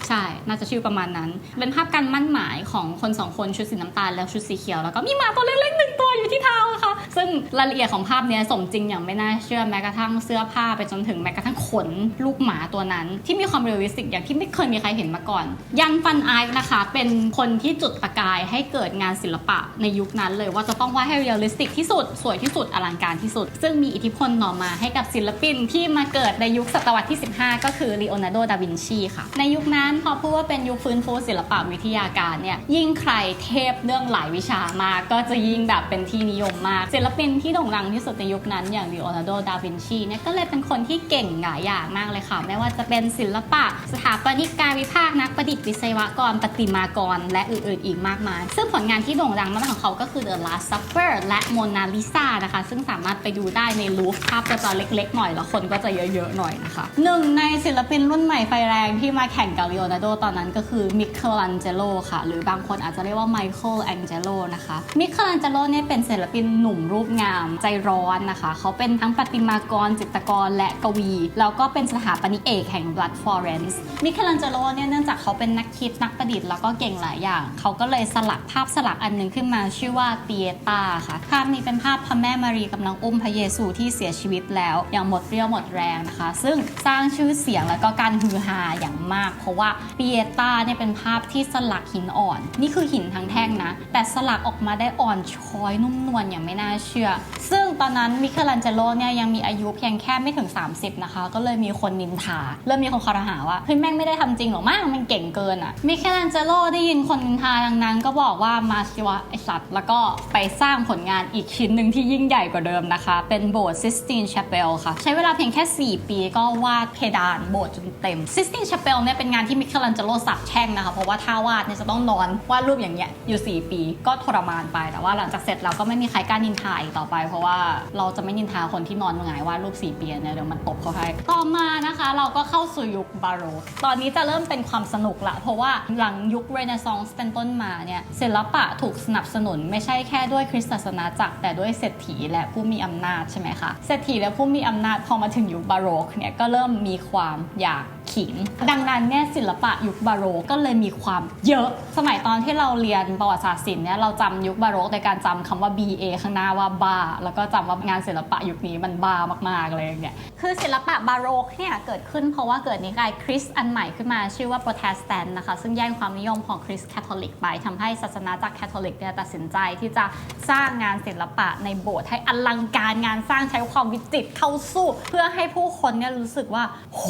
ใช่น่าจะชื่อประมาณนั้นเป็นภาพการมั่นหมายของคนสองคนชุดสีน้ำตาลแล้วชุดสีเขียวแล้วก็มีหมาตัวเล็กๆ1ตัวอยู่ที่เท้าค่ะซึ่งรายละเอียดของภาพนี้สมจริงอย่างไม่น่าเชื่อแม้กระทั่งเสื้อผ้าไปจนถึงแม้กระทั่งขนลูกหมาตัวนั้นที่มีความเรียลลิสติกอย่างที่ไม่เคยมีใครเห็นมาก่อนยันฟันไอค์นะคะเป็นคนที่จุดประกายให้เกิดงานศิลปะในยุคนั้นเลยว่าจะต้องวาดให้เรียลลิสติกที่สุดสวยที่สุดอลังการที่สุดซึ่งมีอิทธิพลต่อมาให้กับศิลปินที่มาเกิดในยุคศตวรรษที่15ก็คือลีโอนาร์โด ดาวินชีค่ะในยุคนั้นพอพูดว่าเป็นยุคฟื้นฟูศิลปะวิทยาการเนี่ยยิ่งใครเทพเรื่องหลายวิชามากก็จะยิ่งแบบเป็นที่นิยมมากศิลปินที่โด่งดังที่สุดในยุคนั้นอย่างลีโอนาร์โด ดาวินชีเนี่ยก็เลยเป็นคนที่เก่งหลายอย่างมากเลยค่ะไม่ว่าจะเป็นศิลปะสถาปนิกการวิพากษ์นักประดิษฐ์วิศวกรประติมากรและอื่นๆอีกมากมายซึ่งผลงานที่โด่งดังมากของเขาก็คือ The Last Supper และโมนาลิซานะคะซึ่งสามารถไปดูได้ในลูฟร์ภาพจะเล็กๆหน่อยแล้วคนก็จะเยอะๆหน่อยนะคะหนึ่งในศิลปินรุ่นใหม่ไฟแรงที่มาแข่งกับลีโอนาร์โดตอนนั้นก็คือมิเคลันเจโลค่ะหรือบางคนอาจจะเรียกว่าไมเคิลแองเจโลนะคะมิเคลันเจโลเนี่ยเป็นศิลปินหนุ่มรูปงามใจร้อนนะคะเขาเป็นทั้งประติมากรจิตรกรและกวีแล้วก็เป็นสถาปนิกเอกแห่ง Blood Florence มิเคลันเจโลเนี่ยเนื่องจากเขาเป็นนักคิดนักประดิษฐ์แล้วก็เก่งหลายอย่างเขาก็เลยสลักภาพสลักอันนึงขึ้นมาชื่อว่าเปียตาค่ะภาพนี้เป็นภาพพระแม่มารีกำลังอุ้มพระเยซูที่เสียชีวิตแล้วอย่างหมดเรี่ยวหมดแรงนะคะซึ่งสร้างชื่อเสียงแล้วก็การฮือฮาอย่างมากเพราะว่าเปียตาเนี่ยเป็นภาพที่สลักหินอ่อนนี่คือหินทั้งแท่งนะแต่สลักออกมาได้อ่อนช้อยนุ่มนวลอย่างไม่น่าเชื่อซึ่งตอนนั้นมิเคลันเจโลเนี่ยยังมีอายุเพียงแค่ไม่ถึง30นะคะก็เลยมีคนนินทาเริ่มมีคนคอรหาว่าเฮ้ยแม่งไม่ได้ทำจริงหรอกมั้งมันเก่งเกินอ่ะมิเคลันเจโลได้ยินคนนินทาดังนั้นก็บอกว่ามาสิวะไอสัตว์แล้วก็ไปสร้างผลงานอีกชิ้นหนึ่งที่ยิ่งใหญ่กว่าเดิมนะคะเป็นโบสถ์ซิสตีนแชเปลค่ะใช้เวลาเพียงแค่4ปีก็วาดเพดานโบสถ์จนเต็มซิสตีนแชเปลเนี่ยเป็นงานที่มิเคลันเจโลสาบแช่งนะคะเพราะว่าถ้าวาดเนี่ยจะต้องนอนวาดรูปอย่างเงี้ยอยู่4ปีก็ทรมานไปแต่ว่าหลังจากเสร็จแล้วก็ไม่มีใครกล้านินทาอีกต่อไปเพราะว่าเราจะไม่นินทาคนที่นอนหงายวาดรูป4ปีเนี่ยเดี๋ยวมันตบเขาให้ต่อมานะคะเราก็เข้าสู่ยุคบาโรกตอนนี้จะเริ่มเป็นความสนุกละเพราะว่าหลังยุคเรเนซองส์เป็นต้นมาเนี่ยศิลปะถูกสนับสนุนไม่ใช่แค่ด้วยคริสตศาสนาจักรแต่ด้วยเศรษฐีและผู้มีอำนาจใช่ไหมคะเศรษฐีและผู้มีอำนาจพอมาถึงยุคบาโรกเนี่ยก็เริ่มมีความอยากขิงดังนั้นเนี่ยศิลปะยุคบาโรกก็เลยมีความเยอะสมัยตอนที่เราเรียนประวัติศาสตร์ศิลป์เนี่ยเราจำยุคบาโรกในการจำคำว่า BA ข้างหน้าว่าบ้าแล้วก็จำว่างานศิลปะยุคนี้มันบ้ามากๆเลยอย่างเงี้ยคือศิลปะบาโรกเนี่ยเกิดขึ้นเพราะว่าเกิดนิกายคริสต์อันใหม่ขึ้นมาชื่อว่าโปรเตสแตนต์นะคะซึ่งแย่งความนิยมของคริสต์แคทอลิกไปทำให้ศาสนาจักรแคทอลิกเนี่ยตัดสินใจที่จะสร้างงานศิลปะในโบสถ์ให้อลังการงานสร้างใช้ความวิจิตรเข้าสู้เพื่อให้ผู้คนเนี่ยรู้สึกว่าโห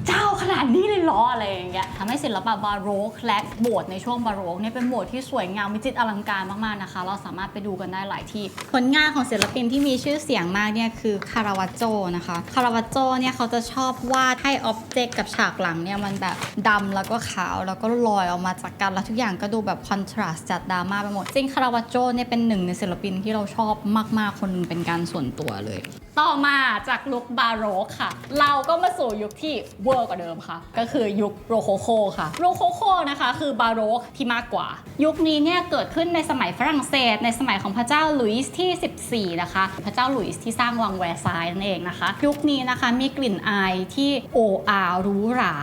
เจ้าขนาดนี้เลยเหรออะไรอย่างเงี้ยทำให้ศิลปะบาโรกและโบสถ์ในช่วงบาโรกเนี่ยเป็นโบสถ์ที่สวยงามวิจิตรอลังการมากๆนะคะเราสามารถไปดูกันได้หลายที่ผลงานของศิลปินที่มีชื่อเสียงมากเนี่ยคือคาราวาโจนะคะคาราวาโจเนี่ยเขาจะชอบวาดให้อ็อบเจกต์กับฉากหลังเนี่ยมันแบบดำแล้วก็ขาวแล้วก็ลอยออกมาจากกันแล้วทุกอย่างก็ดูแบบคอนทราสต์จัดดราม่าไปหมดจริงคาราวาโจเนี่ยเป็นหนึ่งในศิลปินที่เราชอบมากๆคนนึงเป็นการส่วนตัวเลย ต่อมาจากลุคบาโรกค่ะเราก็มาสู่ยุคที่เวอร์กว่าเดิมค่ะก็คือยุคโรโคโคค่ะโรโคโคนะคะคือบาโรกที่มากกว่ายุคนี้เนี่ยเกิดขึ้นในสมัยฝรั่งเศสในสมัยของพระเจ้าหลุยส์ที่14นะคะพระเจ้าหลุยส์ที่สร้างวังแวร์ซายน์นั่นเองนะคะยุคนี้นะคะมีกลิ่นอายที่โอ้อาหรูหรา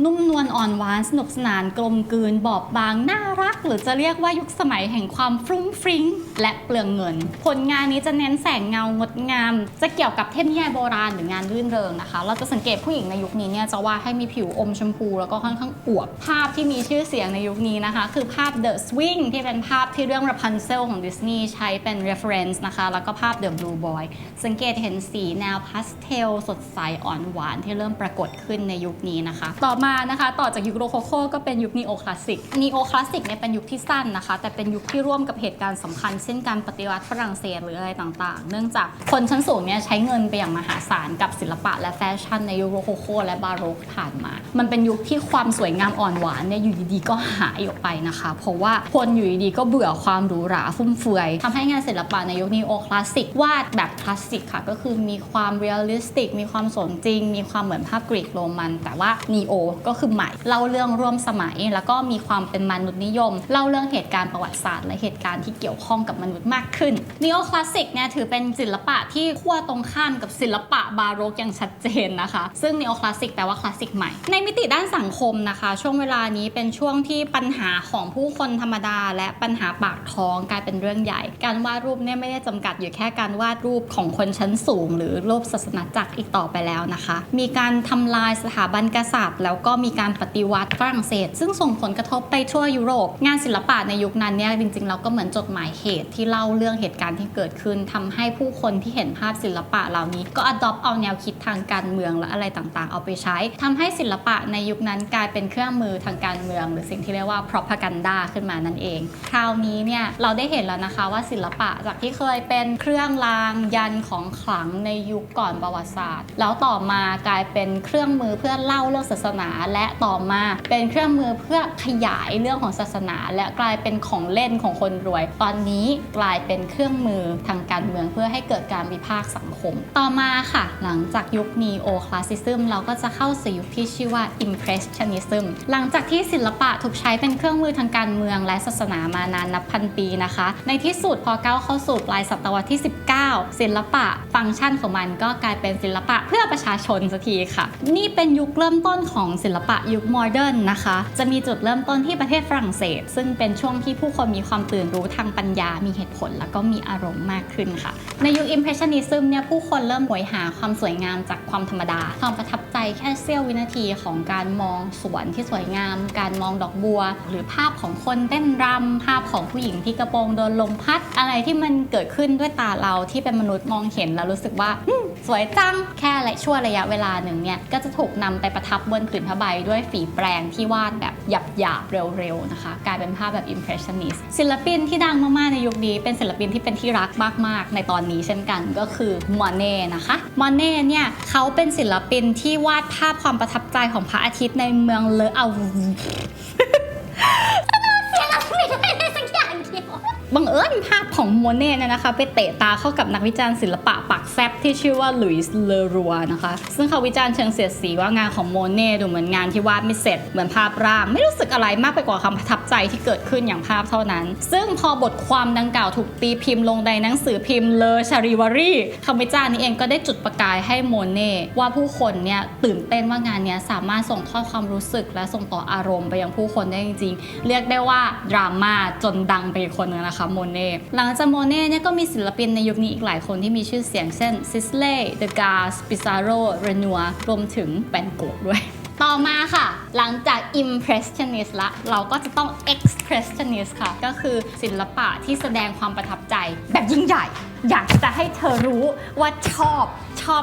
นุ่มนวลอ่อนหวานสนุกสนานกลมกลืนบอบบางน่ารักหรือจะเรียกว่ายุคสมัยแห่งความฟรุ้งฟริ้งและเปลืองเงินผลงานนี้จะเน้นแสงเงางดงามจะเกี่ยวกับเทพนิยายโบราณหรืองานรื่นเริงนะคะเราจะสังเกตผู้หญิงในยุคนี้เนี่ยจะวาดให้มีผิวอมชมพูแล้วก็ค่อนข้างอวบภาพที่มีชื่อเสียงในยุคนี้นะคะคือภาพ The Swing ที่เป็นภาพที่เรื่อง Rapunzel ของดิสนีย์ใช้เป็น reference นะคะแล้วก็ภาพ The Blue Boy สังเกตเห็นสีแนวพาสเทลสดใสอ่อนหวานที่เริ่มปรากฏขึ้นในยุคนี้นะคะต่อมานะคะต่อจากยุคโรโคโคก็เป็นยุคนีโอคลาสสิกนีโอคลาสสิกเนี่ยเป็นยุคที่สั้นนะคะแต่เป็นยุคที่ร่วมกับเหตุการณ์สำคัญเช่นการปฏิวัติฝรั่งเศสหรืออะไรต่างๆเนื่องจากคนชั้นสูงเนี่ยใช้เงินไปอย่างมหาศาลกับศิลปะและแฟชั่นในยุคโรโคโคและบาโรกผ่านมามันเป็นยุคที่ความสวยงามอ่อนหวานเนี่ยอยู่ดีๆก็หายออกไปนะคะเพราะว่าคนอยู่ดีๆก็เบื่อความหรูหราฟุ่มเฟือยทำให้งานศิลปะในยุคนีโอคลาสสิกวาดแบบคลาสสิกค่ะก็คือมีความเรียลลิสติกมีความสมจริงมีความเหมือนภาพกรีกโรมันแต่ว่านีโอก็คือใหม่เล่าเรื่องร่วมสมัยแล้วก็มีความเป็นมนุษยนิยมเล่าเรื่องเหตุการณ์ประวัติศาสตร์และเหตุการณ์ที่เกี่ยวข้องกับมนุษย์มากขึ้นนีโอคลาสสิกเนี่ยถือเป็นศิลปะที่ขั้วตรงข้ามกับศิลปะบาโรกอย่างชัดเจนนะคะซึ่งนีโอคลาสสิกแปลว่าคลาสสิกใหม่ในมิติด้านสังคมนะคะช่วงเวลานี้เป็นช่วงที่ปัญหาของผู้คนธรรมดาและปัญหาปากท้องกลายเป็นเรื่องใหญ่การวาดรูปเนี่ยไม่ได้จำกัดอยู่แค่การวาดรูปของคนชั้นสูงหรือรูปศาสนาจักรอีกต่อไปแล้วนะคะมีการทำลายสถาบันกษัตริย์แล้วก็มีการปฏิวัติฝรั่งเศสซึ่งส่งผลกระทบไปทั่วยุโรปงานศิลปะในยุคนั้นเนี่ยจริงๆเราก็เหมือนจดหมายเหตุที่เล่าเรื่องเหตุการณ์ที่เกิดขึ้นทำให้ผู้คนที่เห็นภาพศิลปะเหล่านี้ก็ adopt เอาแนวคิดทางการเมืองและอะไรต่างๆเอาไปใช้ทำให้ศิลปะในยุคนั้นกลายเป็นเครื่องมือทางการเมืองหรือสิ่งที่เรียกว่า propaganda ขึ้นมานั่นเองคราวนี้เนี่ยเราได้เห็นแล้วนะคะว่าศิลปะจากที่เคยเป็นเครื่องรางยันของขลังในยุคก่อนประวัติศาสตร์แล้วต่อมากลายเป็นเครื่องมือเพื่อเล่าเรื่องศาสนาและต่อมาเป็นเครื่องมือเพื่อขยายเรื่องของศาสนาและกลายเป็นของเล่นของคนรวยตอนนี้กลายเป็นเครื่องมือทางการเมืองเพื่อให้เกิดการวิพากษ์สังคมต่อมาค่ะหลังจากยุคนีโอคลาสซิซึมเราก็จะเข้าสู่ยุคที่ชื่อว่า Impressionism หลังจากที่ศิลปะถูกใช้เป็นเครื่องมือทางการเมืองและศาสนามานานนับพันปีนะคะในที่สุดพอก้าวเข้าสู่ปลายศตวรรษที่ 19ศิลปะฟังก์ชันของมันก็กลายเป็นศิลปะเพื่อประชาชนสักทีค่ะนี่เป็นยุคเริ่มต้นของศิลปะยุคโมเดิร์นนะคะจะมีจุดเริ่มต้นที่ประเทศฝรั่งเศสซึ่งเป็นช่วงที่ผู้คนมีความตื่นรู้ทางปัญญามีเหตุผลแล้วก็มีอารมณ์มากขึ้นค่ะในยุค Impressionism เนี่ยผู้คนเริ่มหวยหาความสวยงามจากความธรรมดาความประทับใจแค่เสี้ยววินาทีของการมองสวนที่สวยงามการมองดอกบัวหรือภาพของคนเต้นรำภาพของผู้หญิงที่กระโปรงโดนลมพัดอะไรที่มันเกิดขึ้นด้วยตาเราที่เป็นมนุษย์มองเห็นแล้วรู้สึกว่าสวยจังแค่ชั่วระยะเวลาหนึ่งเนี่ยก็จะถูกนำไปประทับบนผืนผ้าใบด้วยฝีแปรงที่วาดแบบหยาบๆเร็วๆนะคะกลายเป็นภาพแบบ Impressionist ศิลปินที่ดังมากๆในยุคนี้เป็นศิลปินที่เป็นที่รักมากๆในตอนนี้เช่นกันก็คือมอเน่นะคะมอเน่เนี่ยเขาเป็นศิลปินที่วาดภาพความประทับใจของพระอาทิตย์ในเมืองเลออาวูบังเอิญภาพของโมเน่เนี่ยนะคะไปเตะตาเข้ากับนักวิจารณ์ศิลปะปากแซบที่ชื่อว่าลุยส์เลอรัวนะคะซึ่งเขาวิจารณ์เชิงเสียดสีว่างานของโมเน่ดูเหมือนงานที่วาดไม่เสร็จเหมือนภาพร่างไม่รู้สึกอะไรมากไปกว่าความประทับใจที่เกิดขึ้นอย่างภาพเท่านั้นซึ่งพอบทความดังกล่าวถูกตีพิมพ์ลงในหนังสือพิมพ์เลอชาริวารีคำวิจารณ์นี้เองก็ได้จุดประกายให้โมเน่ว่าผู้คนเนี่ยตื่นเต้นว่างานนี้สามารถส่งทอดความรู้สึกและส่งต่ออารมณ์ไปยังผู้คนได้จริงๆเรียกได้ว่าดราม่าจนดังไปอีกคนนึงนะคะโมเน่หลังจากโมเน่เนี่ยก็มีศิลปินในยุคนี้อีกหลายคนที่มีชื่อเสียงเช่นซิสเล่เดกาสปิซาโรเรนัวรวมถึงแวนโกะด้วยต่อมาค่ะหลังจาก Impressionist ละเราก็จะต้อง Expressionist ค่ะก็คือศิลปะที่แสดงความประทับใจแบบยิ่งใหญ่อยากจะให้เธอรู้ว่าชอบ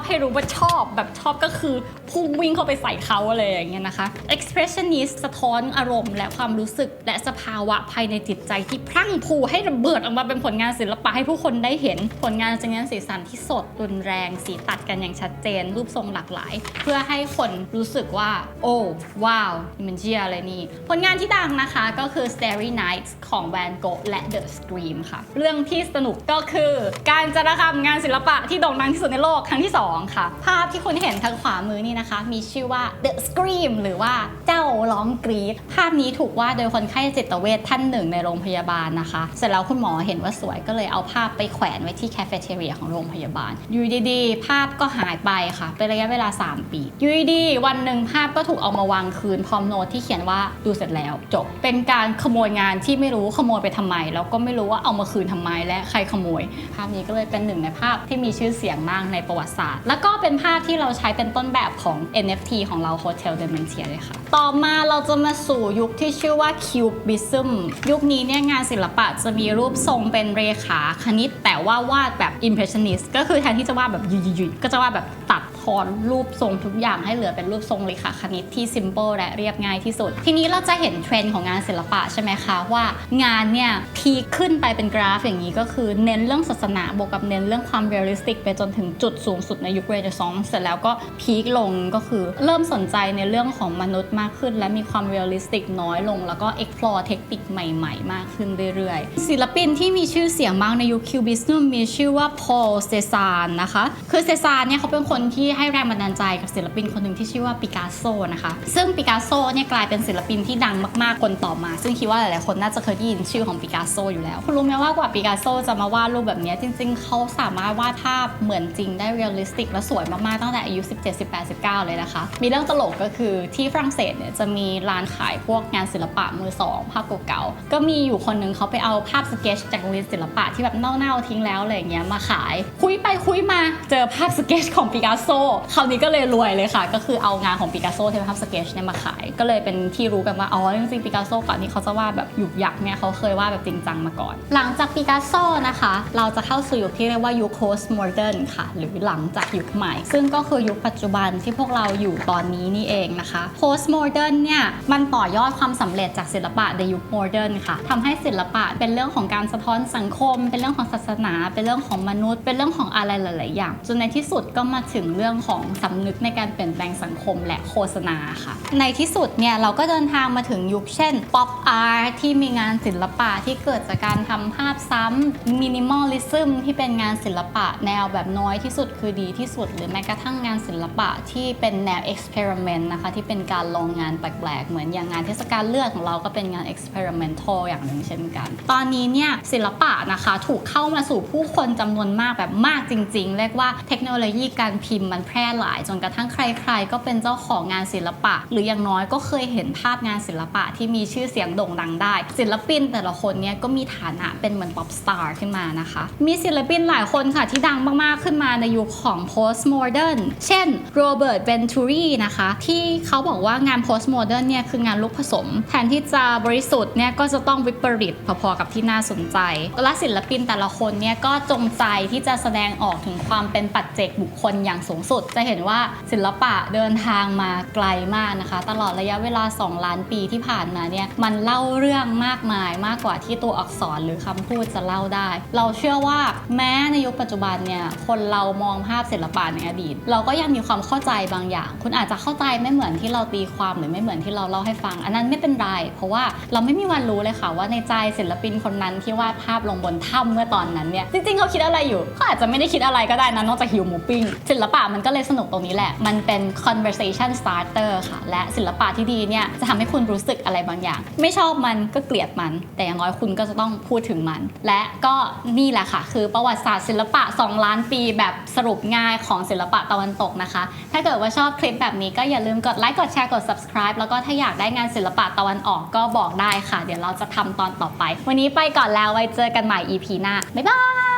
ให้รู้ว่าชอบแบบชอบก็คือพุ่งวิ่งเข้าไปใส่เขาอะไรอย่างเงี้ยนะคะ Expressionist สะท้อนอารมณ์และความรู้สึกและสภาวะภายในจิตใจที่พรั่งพรูให้ระเบิดออกมาเป็นผลงานศิลปะให้ผู้คนได้เห็นผลงานจะเน้นสีสันที่สดรุนแรงสีตัดกันอย่างชัดเจนรูปทรงหลากหลายเพื่อให้คนรู้สึกว่าโอ้ว้ ว้าวมันเชียอะไรนี่ผลงานที่ดังนะคะก็คือ Starry Nights ของ Van Gogh และ The Scream ค่ะเรื่องที่สนุกก็คือการจารกรรมงานศิลปะที่โด่งดังที่สุดในโลกครั้งที่2ค่ะภาพที่คุณเห็นทางขวามือนี่นะคะมีชื่อว่า The Scream หรือว่าเจ้าร้องกรี๊ดภาพนี้ถูกวาดโดยคนไข้จิตเวชท่านหนึ่งในโรงพยาบาลนะคะเสร็จแล้วคุณหมอเห็นว่าสวยก็เลยเอาภาพไปแขวนไว้ที่แคเฟ่เทเรียของโรงพยาบาลอยู่ดีๆภาพก็หายไปค่ะเป็นระยะเวลา3 ปีอยู่ดีๆวันหนึ่งภาพก็ถูกเอามาวางคืนพร้อมโน้ตที่เขียนว่าดูเสร็จแล้วจบเป็นการขโมยงานที่ไม่รู้ขโมยไปทำไมแล้วก็ไม่รู้ว่าเอามาคืนทำไมและใครขโมยภาพนี้ก็เลยเป็นหนึ่งในภาพที่มีชื่อเสียงมากในประวัติศาสตร์แล้วก็เป็นภาพที่เราใช้เป็นต้นแบบของ NFT ของเรา Hotel Dementia เลยค่ะต่อมาเราจะมาสู่ยุคที่ชื่อว่า Cubism ยุคนี้เนี่ยงานศิลปะจะมีรูปทรงเป็นเรขาคณิตแต่ว่าวาดแบบ Impressionist ก็คือแทนที่จะวาดแบบยุยๆก็จะวาดแบบตัดทอนรูปทรงทุกอย่างให้เหลือเป็นรูปทรงเรขาคณิตที่ simple และเรียบง่ายที่สุดทีนี้เราจะเห็นเทรนด์ของงานศิลปะใช่ไหมคะว่างานเนี่ยพีคขึ้นไปเป็นกราฟอย่างนี้ก็คือเน้นเรื่องศาสนาบวกกับเน้นเรื่องความเรียลลิสติกไปจนถึงจุดสูงสุดในยุคเรเนซองส์เสร็จแล้วก็พีคลงก็คือเริ่มสนใจในเรื่องของมนุษย์มากขึ้นและมีความเรียลลิสติกน้อยลงแล้วก็ explore เทคนิคใหม่ๆมากขึ้นเรื่อยๆศิลปินที่มีชื่อเสียงมากในยุคคิวบิสซึมมีชื่อว่าพอลเซซานนะคะคือเซซานเนี่ยเขาเป็นคนที่ให้แรงบันดาลใจกับศิลปินคนหนึ่งที่ชื่อว่าปิกัสโซนะคะซึ่งปิกัสโซเนี่ยกลายเป็นศิลปินที่ดังมากๆคนต่อมาซึ่งคิดว่าหลายๆคนน่าจะเคยได้ยินชื่อของปิกัสโซอยู่แล้วคุณรู้ไหมว่ากว่าปิกัสโซจะมาวาดรูปแบบนี้จริงๆเขาสามารถวาดภาพเหมือนจริงได้เรียลลิสติกและสวยมากๆตั้งแต่อายุ17 18 19เลยนะคะมีเรื่องตลกก็คือที่ฝรั่งเศสเนี่ยจะมีร้านขายพวกงานศิลปะมือสองภาพเก่าๆก็มีอยู่คนนึงเขาไปเอาภาพสเก็ตชจากโรงเรียนศิลปะที่แบบเน่าๆทิ้งแล้วอะไรอย่างเงี้ยมาขายคุยไปคุยมาเจอภาพสเก็ตของปิกัสโซคราวนี้ก็เลยรวยเลยค่ะก็คือเอางานของปิกัสโซที่เป็นภาพสเก็ตเนี่ยมาขายก็เลยเป็นที่รู้กันว่าอ๋อจริงๆปิกัสโซก่อนที่เขาจะวาดแบบหยุกยักเนี่ยเขาเคยวาดแบบจริงจังมาก่อนหลังจากปิกัสโซนะคะเราจะเข้าสู่ยุคที่เรียกว่ายุคโพสต์โมเดิร์นค่ะหรือหลังจากยุคใหม่ซึ่งก็คือยุคปัจจุบันที่พวกเราอยู่ตอนนี้นี่เองนะคะโพสต์โมเดิร์นเนี่ยมันต่อยอดความสำเร็จจากศิลปะในยุคโมเดิร์นค่ะทำให้ศิลปะเป็นเรื่องของการสะท้อนสังคมเป็นเรื่องของศาสนาเป็นเรื่องของมนุษย์เป็นเรื่องของอะไรหลายๆอย่างจนในที่สุดก็มาถึงเรื่องของสำนึกในการเปลี่ยนแปลงสังคมและโฆษณาค่ะในที่สุดเนี่ยเราก็เดินทางมาถึงยุคเช่นป๊อปอาร์ตที่มีงานศิลปะที่เกิดจากการทำภาพซ้ำมินิมอลลิซึมที่เป็นงานศิลปะแนวแบบน้อยที่สุดคือดีที่สุดหรือแม้กระทั่งงานศิลปะที่เป็นแนวเอ็กซ์เพร์เมนต์นะคะที่เป็นการลองงานแปลกๆเหมือนอย่างงานเทศกาลเลือดของเราก็เป็นงานเอ็กซ์เพร์เมนทัลอย่างหนึ่งเช่นกันตอนนี้เนี่ยศิลปะนะคะถูกเข้ามาสู่ผู้คนจำนวนมากแบบมากจริงๆเรียกว่าเทคโนโลยีการพิมพ์มันแพร่หลายจนกระทั่งใครๆก็เป็นเจ้าของงานศิลปะหรืออย่างน้อยก็เคยเห็นภาพงานศิลปะที่มีชื่อเสียงโด่งดังได้ศิลปินแต่ละคนเนี่ยก็มีฐานะเป็นเหมือนป๊อปสตาร์ขึ้นมานะคะมีศิลปินหลายคนค่ะที่ดังมากๆขึ้นมาในยุคของโพสต์โมเดิร์นเช่นโรเบิร์ตเวนทูรีนะคะที่เขาบอกว่างานโพสต์โมเดิร์นเนี่ยคืองานลูกผสมแทนที่จะบริสุทธิ์เนี่ยก็จะต้องวิปริตพอๆกับที่น่าสนใจและศิลปินแต่ละคนเนี่ยก็จงใจที่จะแสดงออกถึงความเป็นปัจเจกบุคคลอย่างสูงสุดจะเห็นว่าศิลปะเดินทางมาไกลมากนะคะตลอดระยะเวลา2 ล้านปีที่ผ่านมาเนี่ยมันเล่าเรื่องมากมายมากกว่าที่ตัวอักษรหรือคำพูดจะเล่าได้เราเชื่อว่าแม้ในยุคปัจจุบันเนี่ยคนเรามองภาพศิลปะในอดีตเราก็ยังมีความเข้าใจบางอย่างคุณอาจจะเข้าใจไม่เหมือนที่เราตีความหรือไม่เหมือนที่เราเล่าให้ฟังอันนั้นไม่เป็นไรเพราะว่าเราไม่มีวันรู้เลยค่ะว่าในใจศิลปินคนนั้นที่วาดภาพลงบนถ้ำเมื่อตอนนั้นเนี่ยจริงๆเขาคิดอะไรอยู่เขาอาจจะไม่ได้คิดอะไรก็ได้นะนอกจากหิวหมูปิ้งศิลปะมันก็เลยสนุกตรงนี้แหละมันเป็น conversation starter ค่ะและศิลปะที่ดีเนี่ยจะทำให้คุณรู้สึกอะไรบางอย่างไม่ชอบมันก็เกลียดมันแต่อย่างน้อยคุณก็จะต้องพูดถึงมันและก็นี่แหละค่ะคือประวัติศาสตร์ศิลปะ2 ล้านปีแบบสรุปง่ายของศิลปะตะวันตกนะคะถ้าเกิดว่าชอบคลิปแบบนี้ก็อย่าลืมกดไลค์กดแชร์กด subscribe แล้วก็ถ้าอยากได้งานศิลปะตะวันออกก็บอกได้ค่ะเดี๋ยวเราจะทำตอนต่อไปวันนี้ไปก่อนแล้วไว้เจอกันใหม่ EP หน้าบ๊ายบาย